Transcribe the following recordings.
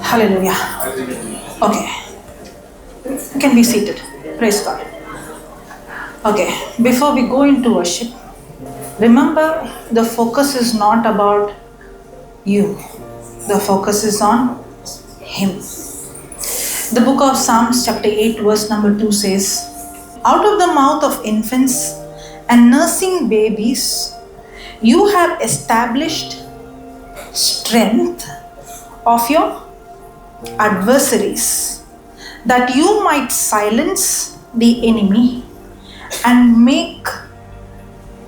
Hallelujah. Okay. You can be seated. Praise God. Okay. Before we go into worship, remember the focus is not about you. The focus is on Him. The book of Psalms chapter 8 verse number 2 says, out of the mouth of infants and nursing babies, you have established strength of your adversaries, that you might silence the enemy and make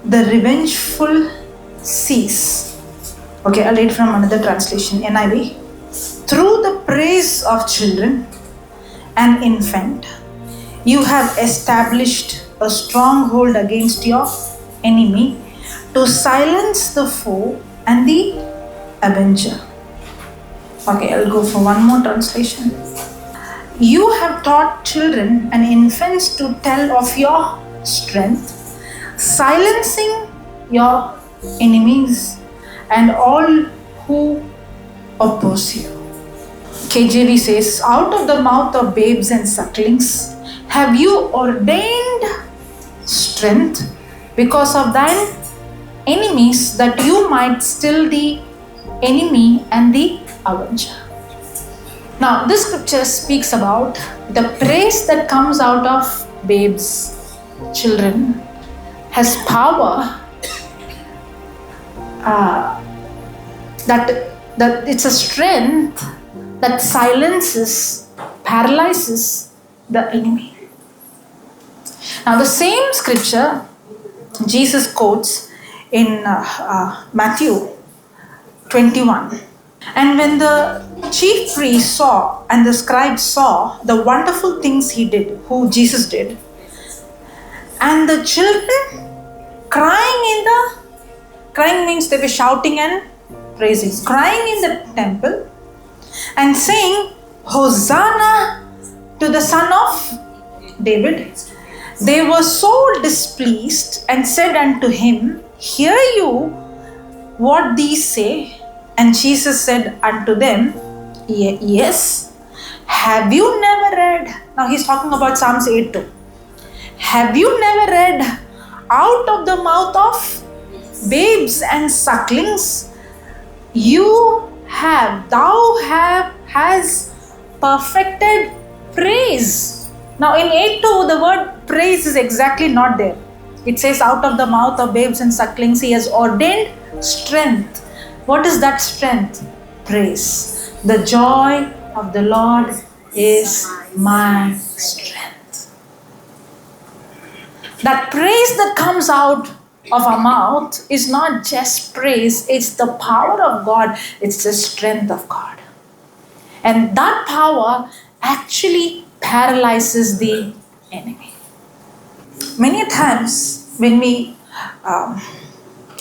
the revengeful cease. Okay, I'll read from another translation, NIV. Through the praise of children and infant, you have established a stronghold against your enemy to silence the foe and the avenger. Okay, I'll go for one more translation. You have taught children and infants to tell of your strength, silencing your enemies and all who oppose you. KJV says, out of the mouth of babes and sucklings have you ordained strength because of thine enemies, that you might still the enemy and the avenger. Now, this scripture speaks about the praise that comes out of babes, children, has power that it's a strength that silences, paralyzes the enemy. Now, the same scripture Jesus quotes in Matthew 21. And when the chief priest saw and the scribes saw the wonderful things he did, who Jesus did, and the children crying means they were shouting and praising, crying in the temple and saying, Hosanna to the Son of David, they were so displeased and said unto him, hear you what these say? And Jesus said unto them, yes, have you never read? Now he's talking about Psalms 8:2. Have you never read, out of the mouth of babes and sucklings, has perfected praise. Now in 8:2, the word praise is exactly not there. It says out of the mouth of babes and sucklings, he has ordained strength. What is that strength? Praise. The joy of the Lord is my strength. That praise that comes out of our mouth is not just praise, it's the power of God, it's the strength of God. And that power actually paralyzes the enemy. Many times when we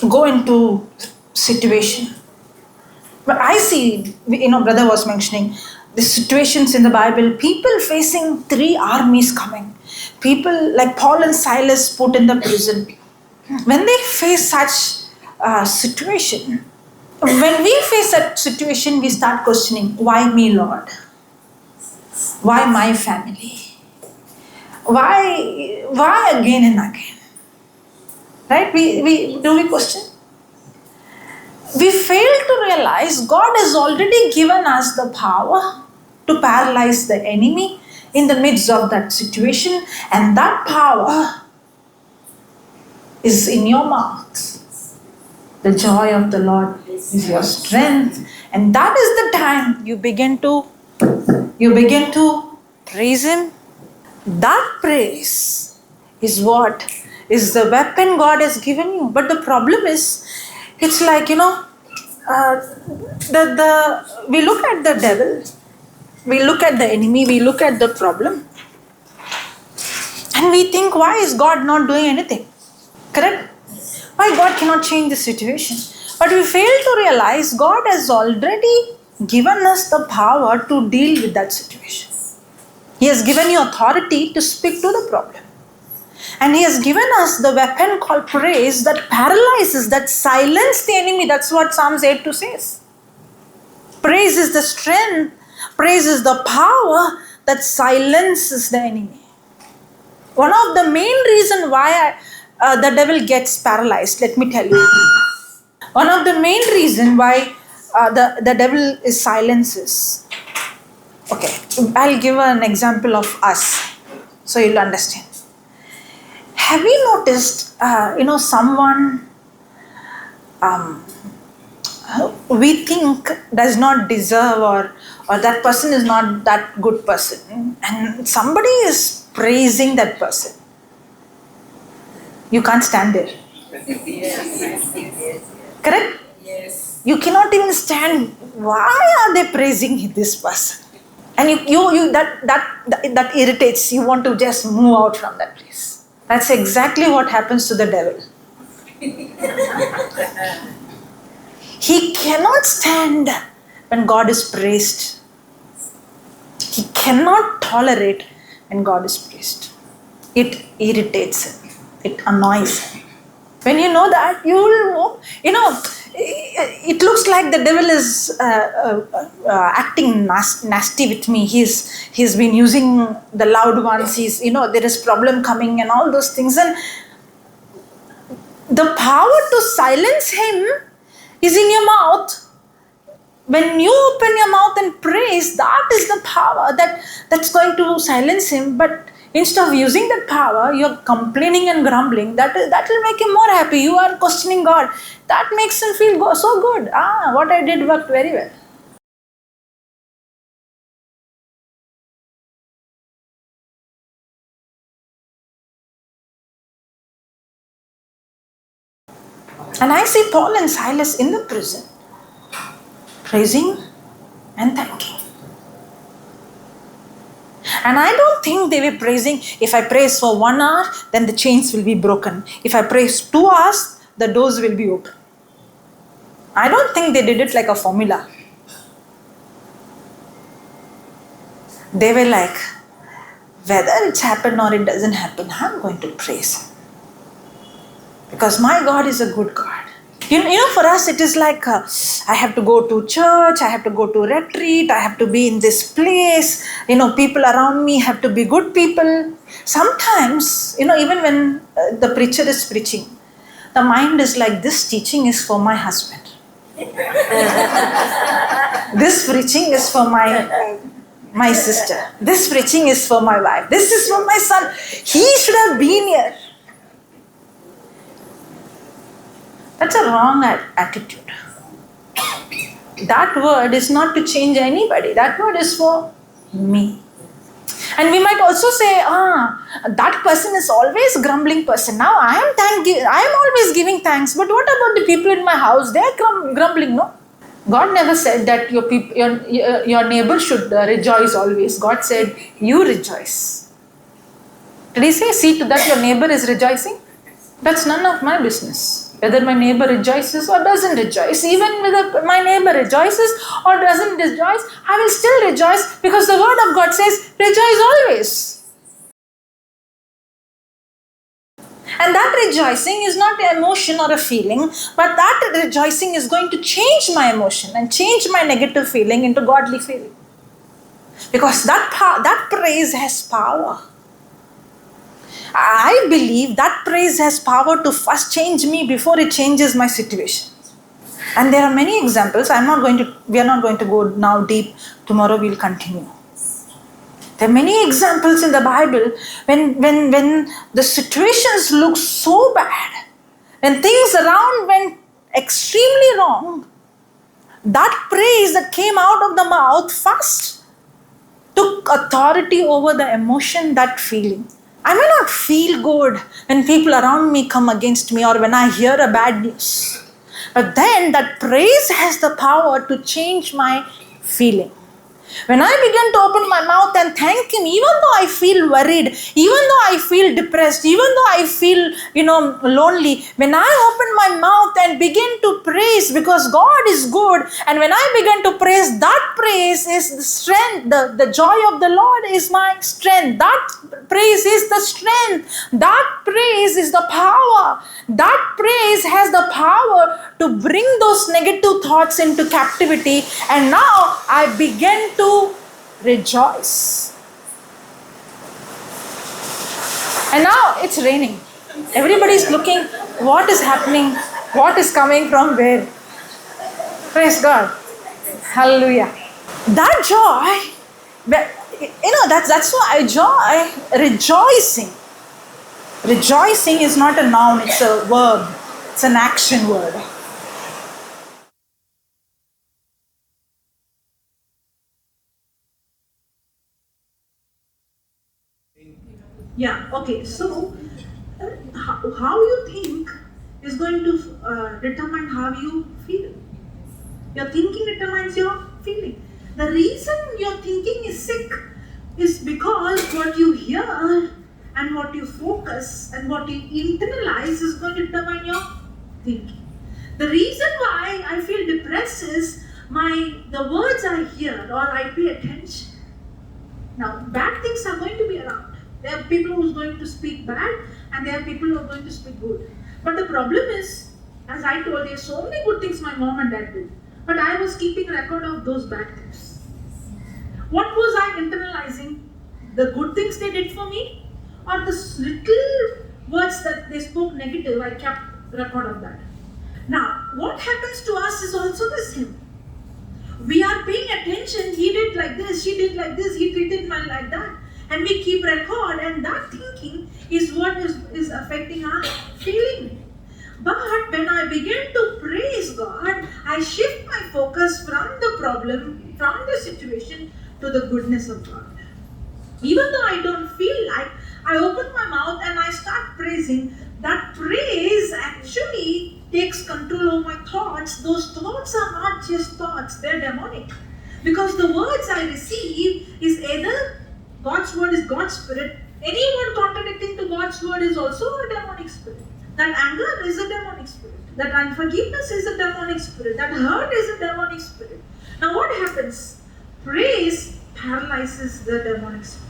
go into situation, but I see, brother was mentioning the situations in the Bible, people facing 3 armies coming, people like Paul and Silas put in the prison. When they face such situation, when we face that situation, we start questioning, why me, Lord? Why my family? Why again and again? Right? We question. We fail to realize God has already given us the power to paralyze the enemy in the midst of that situation, and that power is in your mouth. The joy of the Lord is your strength, and that is the time you begin to praise Him. That praise is what is the weapon God has given you. But the problem is, it's like, we look at the devil, we look at the enemy, we look at the problem, and we think, why is God not doing anything? Correct? Why God cannot change the situation? But we fail to realize God has already given us the power to deal with that situation. He has given you authority to speak to the problem. And He has given us the weapon called praise that paralyzes, that silences the enemy. That's what Psalms 8:2 says. Praise is the strength praise is the power that silences the enemy. One of the main reason why the devil gets paralyzed, let me tell you. One of the main reason why the devil is silences. Okay, I'll give an example of us so you'll understand. Have you noticed, someone we think does not deserve, or that person is not that good person, and somebody is praising that person. You can't stand there. Yes. Correct? Yes. You cannot even stand. Why are they praising this person? And you that irritates. You want to just move out from that place. That's exactly what happens to the devil. He cannot stand when God is praised. He cannot tolerate when God is praised. It irritates him. It annoys him. When you know that, you will, it looks like the devil is acting nasty with me. He's been using the loud ones. There is problem coming and all those things. And the power to silence him is in your mouth. When you open your mouth and praise, that is the power that's going to silence him. But instead of using that power, you're complaining and grumbling. That will make him more happy. You are questioning God. That makes him feel so good. What I did worked very well. And I see Paul and Silas in the prison, praising and thanking. And I don't think they were praising, if I praise for 1 hour, then the chains will be broken. If I praise 2 hours, the doors will be open. I don't think they did it like a formula. They were like, whether it's happened or it doesn't happen, I'm going to praise Him. Because my God is a good God. For us it is like, I have to go to church, I have to go to retreat, I have to be in this place, people around me have to be good people. Sometimes, even when the preacher is preaching, the mind is like, this teaching is for my husband. This preaching is for my sister. This preaching is for my wife. This is for my son. He should have been here. That's a wrong attitude. That word is not to change anybody. That word is for me. And we might also say, that person is always grumbling person. Now I am always giving thanks. But what about the people in my house? They are grumbling, no? God never said that your neighbor should rejoice always. God said, you rejoice. Did He say, see to that your neighbor is rejoicing? That's none of my business. Whether my neighbor rejoices or doesn't rejoice, even whether my neighbor rejoices or doesn't rejoice, I will still rejoice, because the word of God says, rejoice always. And that rejoicing is not an emotion or a feeling, but that rejoicing is going to change my emotion and change my negative feeling into godly feeling. Because that praise has power. I believe that praise has power to first change me before it changes my situation. And there are many examples. We are not going to go now deep. Tomorrow we'll continue. There are many examples in the Bible when the situations look so bad, when things around went extremely wrong, that praise that came out of the mouth first took authority over the emotion, that feeling. I may not feel good when people around me come against me or when I hear a bad news. But then that praise has the power to change my feeling. When I begin to open my mouth and thank Him, even though I feel worried, even though I feel depressed, even though I feel, lonely, when I open my mouth and begin to praise, because God is good, and when I begin to praise, that praise is the strength. The joy of the Lord is my strength. That praise is the strength. That praise is the power. That praise has the power to bring those negative thoughts into captivity. And now I begin to rejoice. And now it's raining. Everybody's looking, what is happening? What is coming from where? Praise God. Hallelujah. That joy, that's why joy, rejoicing. Rejoicing is not a noun, it's a verb. It's an action word. Yeah, okay, so how you think is going to determine how you feel. Your thinking determines your feeling. The reason your thinking is sick is because what you hear and what you focus and what you internalize is going to determine your thinking. The reason why I feel depressed is the words I hear or I pay attention. Now, bad things are going to be around. There are people who are going to speak bad and there are people who are going to speak good. But the problem is, as I told you, so many good things my mom and dad did. But I was keeping record of those bad things. What was I internalizing? The good things they did for me? Or the little words that they spoke negative, I kept record of that. Now, what happens to us is also the same. We are paying attention, he did like this, she did like this, he treated me like that. And we keep record, and that thinking is what is affecting our feeling. But when I begin to praise God, I shift my focus from the problem, from the situation, to the goodness of God. Even though I don't feel like, I open my mouth and I start praising. That praise actually takes control over my thoughts. Those thoughts are not just thoughts, they're demonic. Because the words I receive is either God's word is God's spirit. Any word contradicting to God's word is also a demonic spirit. That anger is a demonic spirit. That unforgiveness is a demonic spirit. That hurt is a demonic spirit. Now what happens? Praise paralyzes the demonic spirit.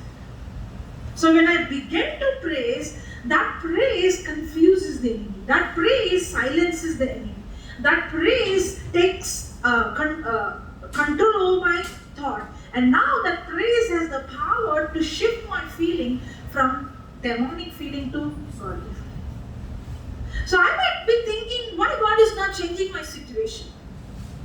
So when I begin to praise, that praise confuses the enemy. That praise silences the enemy. That praise takes control over my thought. And now that praise has the power to shift my feeling from demonic feeling to godly feeling. So I might be thinking, why God is not changing my situation?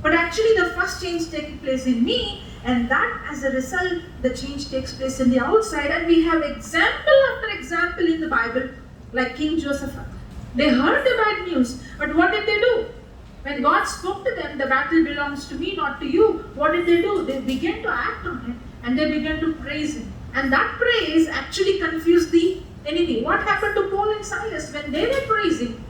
But actually the first change taking place in me, and that as a result, the change takes place in the outside. And we have example after example in the Bible, like King Joseph. They heard the bad news, but what did they do? When God spoke to them, the battle belongs to me, not to you. What did they do? They began to act on it and they began to praise Him. And that praise actually confused the enemy. What happened to Paul and Silas when they were praising?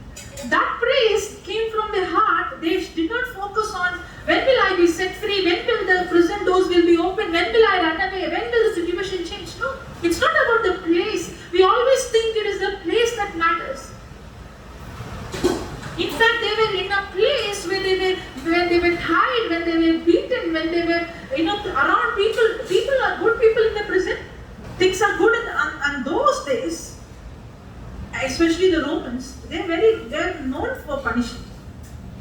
That praise came from their heart. They did not focus on when will I be set free, when will the prison doors will be open, when will I run away, when will the situation change. No, it's not about the place. We always think it is the place that matters. In fact, they were in a place where they were tied, when they were beaten, when they were around people. People are good people in the prison. Things are good in those days, especially the Romans. They're known for punishment.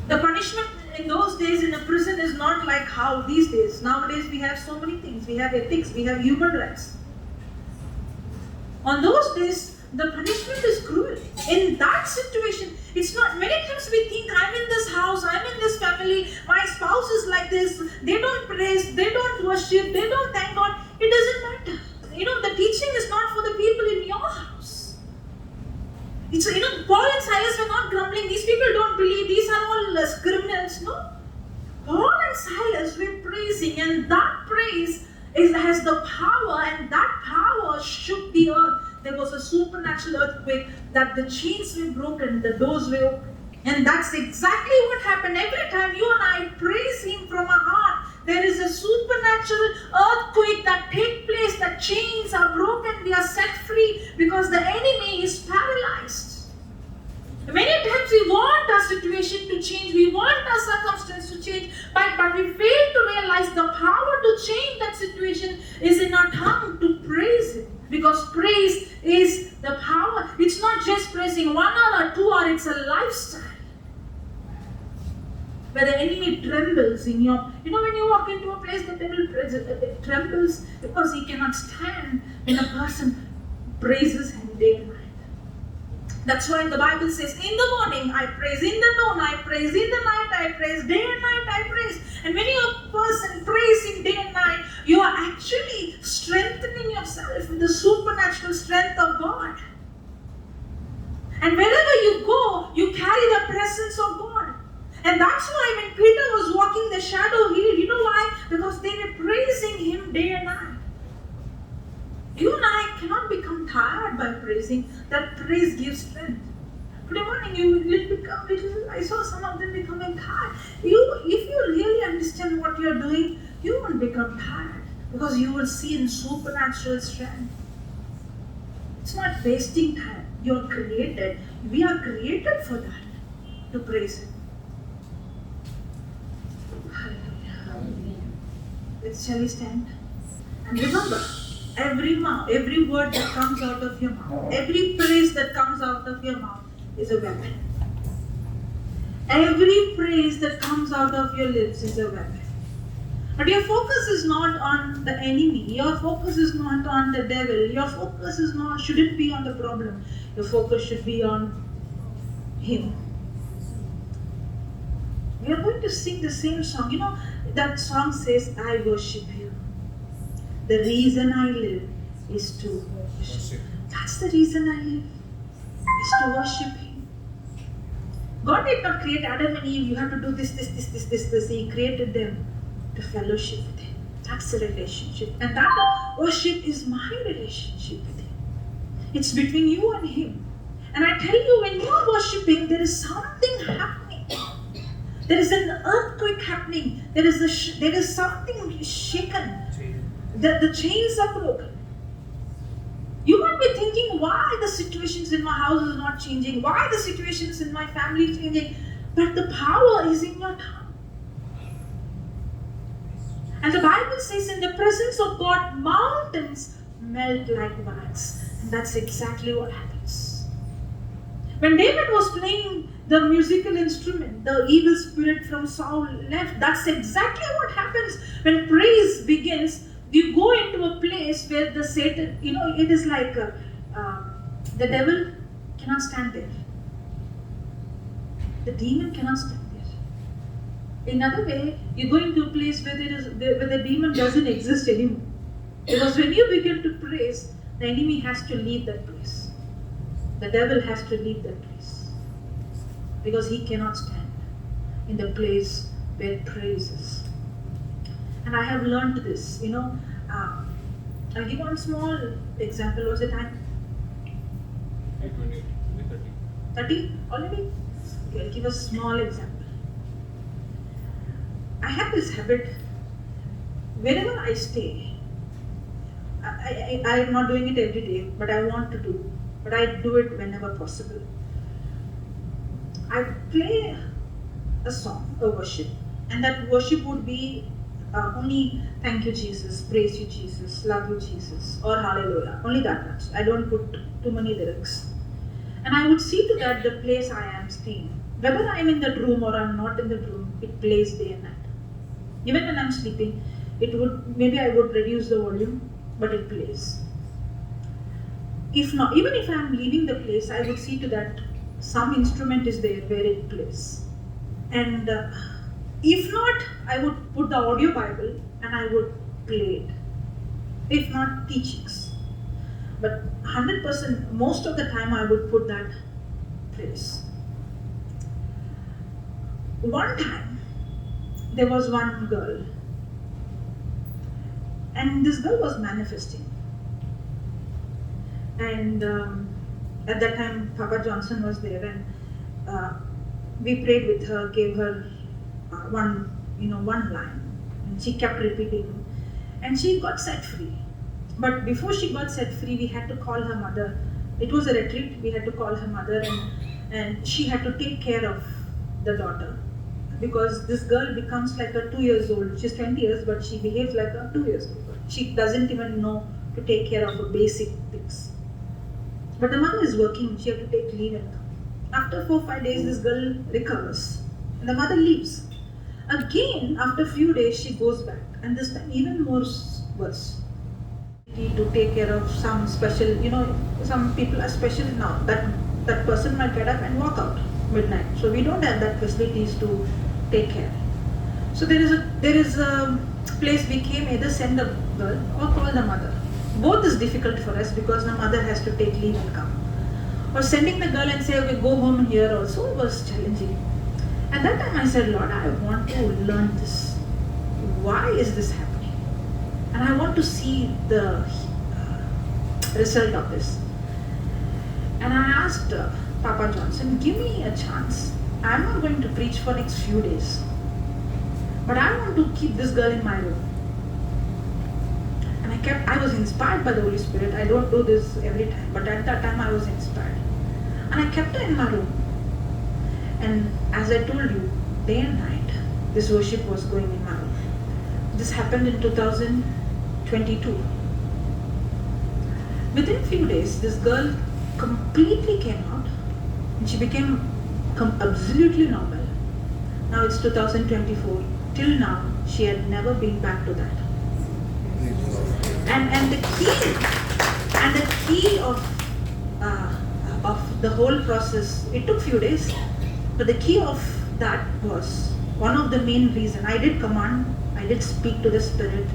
The punishment in those days in a prison is not like how these days. Nowadays we have so many things. We have ethics, we have human rights. On those days, the punishment is cruel. In that situation, it's not, many times we think, I'm in this house, I'm in this family, my spouse is like this, they don't praise, they don't worship, they don't thank God. It doesn't matter. The teaching is not for the people in your house. It's, Paul and Silas were not grumbling, these people don't believe, these are all criminals. No. Paul and Silas were praising, and that praise has the power, and that power shook the earth. There was a supernatural earthquake, that the chains were broken, the doors were open. And that's exactly what happened. Every time you and I praise Him from our heart, there is a supernatural earthquake that takes place, the chains are broken, we are set free because the enemy is paralyzed. Many times we want our situation to change, we want our circumstance to change, but we fail to realize the power to change that situation is in our tongue to praise Him. Because praise is the power. It's not just praising 1 hour or 2 hours, it's a lifestyle. where the enemy trembles in your, when you walk into a place, the devil trembles because he cannot stand when a person praises him day and night. That's why the Bible says, in the morning I praise, in the noon I praise, in the night I praise, day and night I praise. And when a person prays in day and night, you are actually strengthening yourself with the supernatural strength of God. And wherever you go, you carry the presence of God. And that's why when Peter was walking the shadow hill, you know why? Because they were praising him day and night. You and I cannot become tired by praising. That praise gives strength. Today morning you will become little. I saw some of them becoming tired. If you really understand what you are doing, you won't become tired because you will see in supernatural strength. It's not wasting time. You are created. We are created for that, to praise Him. Hallelujah. Shall we stand? And remember, every word that comes out of your mouth, every praise that comes out of your mouth is a weapon. Every praise that comes out of your lips is a weapon. But your focus is not on the enemy. Your focus is not on the devil. Your focus shouldn't be on the problem. Your focus should be on Him. We are going to sing the same song. That song says, I worship you. The reason I live is to worship. That's the reason I live, is to worship Him. God did not create Adam and Eve. You have to do this. He created them to fellowship with Him. That's the relationship. And that worship is my relationship with Him. It's between you and Him. And I tell you, when you are worshiping, there is something happening. There is an earthquake happening. There is something shaken. The chains are broken. You might be thinking, why the situations in my house is not changing? Why the situations in my family is changing? But the power is in your tongue. And the Bible says, in the presence of God, mountains melt like wax. And that's exactly what happens. When David was playing the musical instrument, the evil spirit from Saul left. That's exactly what happens when praise begins. You go into a place where the Satan, it is like the devil cannot stand there. The demon cannot stand there. Another way, you go into a place where the demon doesn't exist anymore. Because when you begin to praise, the enemy has to leave that place. The devil has to leave that place. Because he cannot stand in the place where praise is. And I have learned this, I'll give one small example. What's the time? 8:28, 30 already? Okay, I'll give a small example. I have this habit, wherever I stay, I am not doing it every day, but I want to do. But I do it whenever possible. I play a song, a worship, and that worship would be only thank you Jesus, praise you Jesus, love you Jesus, or hallelujah, only that much. I don't put too many lyrics. And I would see to that the place I am staying, whether I am in that room or I am not in that room, it plays day and night. Even when I am sleeping, maybe I would reduce the volume, but it plays. If not, even if I am leaving the place, I would see to that some instrument is there where it plays. And if not, I would put the audio Bible and I would play it. If not, teachings. But 100%, most of the time I would put that place. One time, there was one girl. And this girl was manifesting. And at that time, Papa Johnson was there, and we prayed with her, gave her one line, and she kept repeating, and she got set free. But before she got set free, we had to call her mother. It was a retreat. We had to call her mother, and she had to take care of the daughter, because this girl becomes like a 2 years old. She's 20 years, but she behaves like a 2 years old. She doesn't even know to take care of her basic things. But the mother is working, she had to take leave and come. After 4-5 days, this girl recovers and the mother leaves. Again, after a few days, she goes back, and this time even more worse. To take care of some special, some people are special now. That person might get up and walk out midnight. So we don't have that facilities to take care. So there is a place we came, either send the girl or call the mother. Both is difficult for us because the mother has to take leave and come. Or sending the girl and say, okay, go home here also was challenging. At that time I said, Lord, I want to learn this. Why is this happening? And I want to see the result of this. And I asked Papa Johnson, give me a chance. I'm not going to preach for next few days. But I want to keep this girl in my room. And I was inspired by the Holy Spirit. I don't do this every time, but at that time I was inspired. And I kept her in my room. And as I told you, day and night, this worship was going in my room. This happened in 2022. Within a few days, this girl completely came out and she became absolutely normal. Now it's 2024. Till now, she had never been back to that. And the key of the whole process, it took few days, but the key of that was one of the main reason. I did command, I did speak to the Spirit,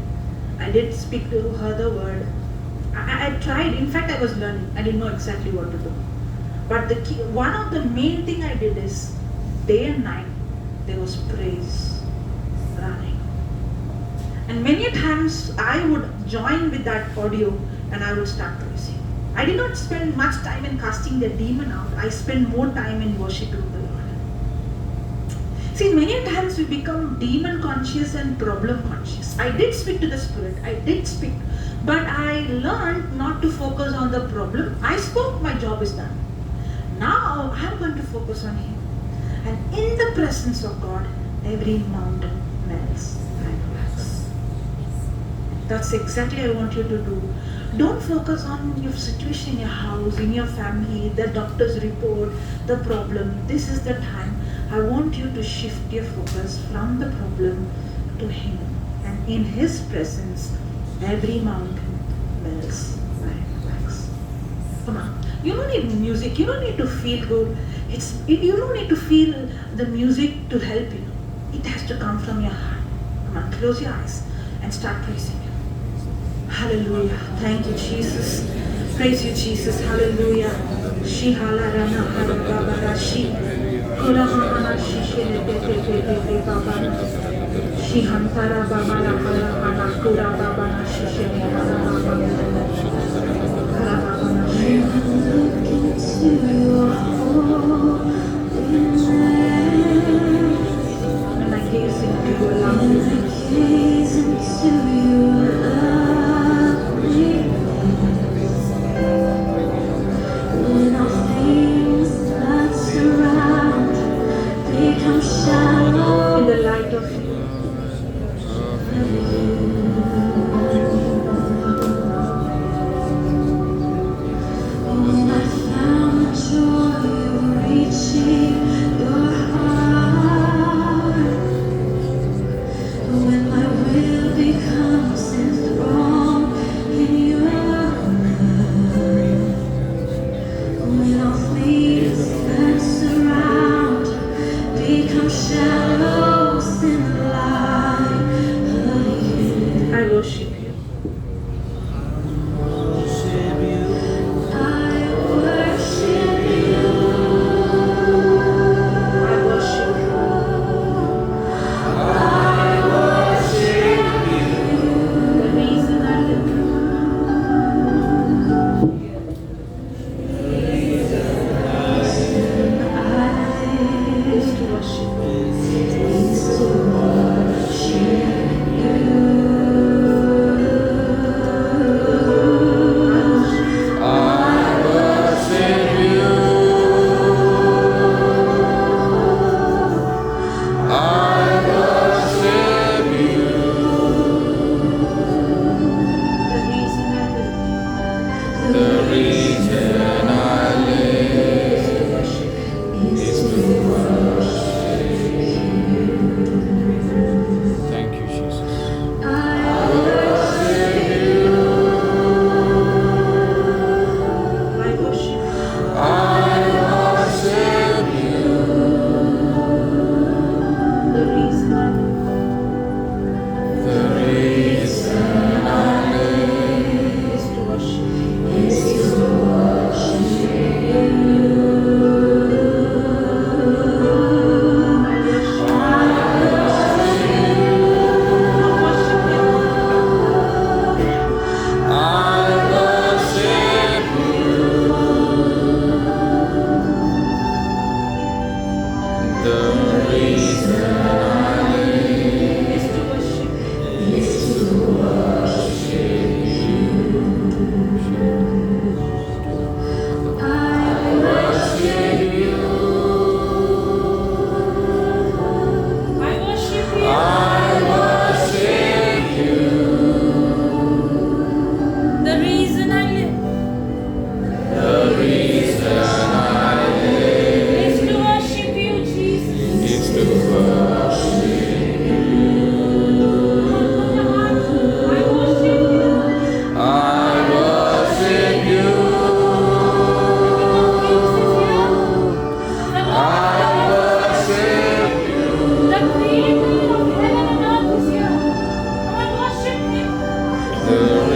I did speak to her the word. I tried, in fact I was learning, I didn't know exactly what to do. But the key, one of the main thing I did is, day and night, there was praise running. And many times I would join with that audio and I would start praising. I did not spend much time in casting the demon out. I spent more time in worshiping the Lord. See, many times we become demon conscious and problem conscious. I did speak to the Spirit, I did speak, but I learned not to focus on the problem. I spoke, my job is done. Now I'm going to focus on Him. And in the presence of God, every mountain melts and wax. That's exactly what I want you to do. Don't focus on your situation in your house, in your family, the doctor's report, the problem. This is the time. I want you to shift your focus from the problem to Him. And in His presence, every mountain melts and wax. Come on. You don't need music. You don't need to feel good. You don't need to feel the music to help you. It has to come from your heart. Come on, close your eyes and start praising Him. Hallelujah. Thank you, Jesus. Praise you, Jesus. Hallelujah. Shihala rana harababa shi. Kuramana shishele te baba. Shihantara baba la hana kura baba na shishele baba. Karababa and I gaze into your love. Gaze into your love. When all things that surround become shallow in the light of you.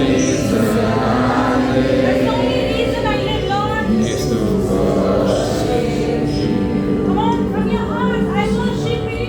That's the only reason I live, Lord. is to worship you. Come on, from your heart, I worship you.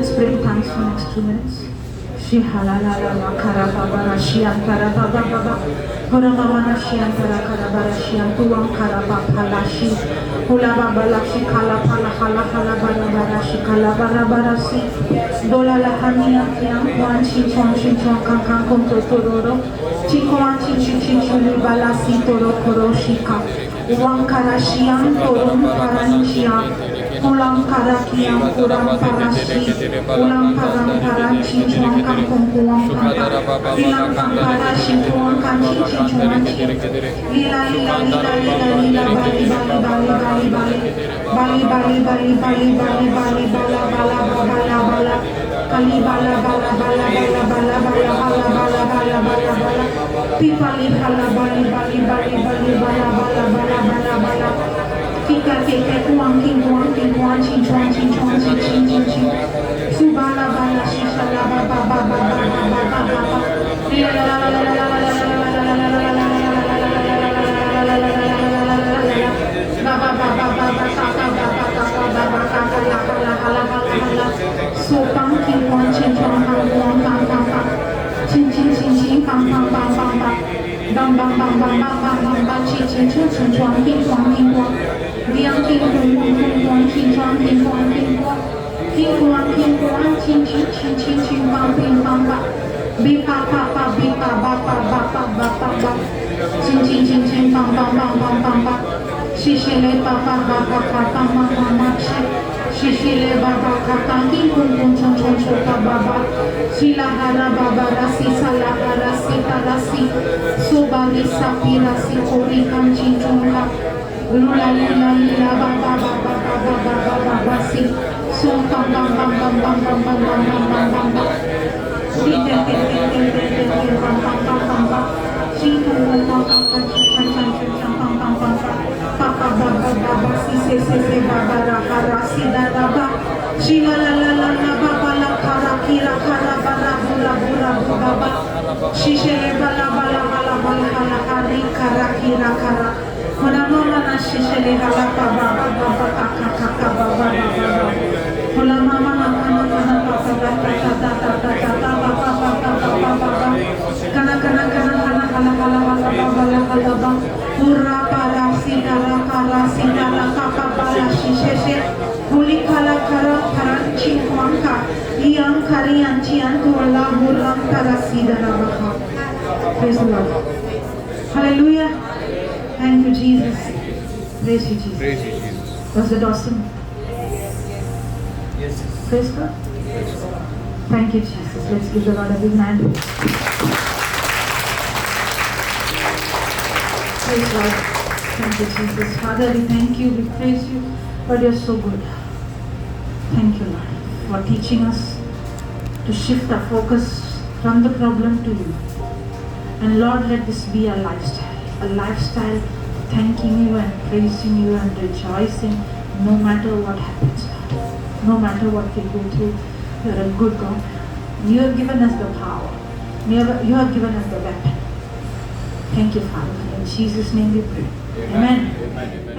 Let's pray in tongues for next 2 minutes. Shi halalala karabara shiantara baba baba. Horamamana shiantara karabara shiantuam karabapala shi. Hulababala shi kalapala hala barabara shi kalabara si. Dola lahania tiam kuan chi chuan kankan konto tororo. Chikuan chi bala si toro koro shika. Uang karashiam torum karanchiam. Ulang karakiam kurang parashi, ulang parachi chuang kampung kuang kampa, ilang parashi kuang kanchi chuang chi, lila bali bala, kali bala pipali hala bali bala. Kika kuang king chin subala bala shisha la ba so pang king kuang chin chuang chin pang bam chin chuang king kuang Liang king kuang king chuang chin pang ba bi pa chin pang ba shishile pa shishile ba king kuang chon ba silahara baba rasi salahara si sobari sapira si kori kam chin chunga lula ba si sum pam Praise the Lord. Hallelujah. Thank you, Jesus. Praise you, Jesus. Praise you, Jesus. Was that awesome? Yes. Praise God. Thank you, Jesus. Let's give the Lord a big hand. Praise God. Thank you, Jesus. Father, we thank you, we praise you, but you're so good. Thank you, Lord, for teaching us to shift our focus from the problem to you. And Lord, let this be a lifestyle thanking you and praising you and rejoicing no matter what happens, Lord. No matter what we go through, you're a good God. You have given us the power. You have given us the weapon. Thank you, Father. In Jesus' name we pray. Amen. Amen.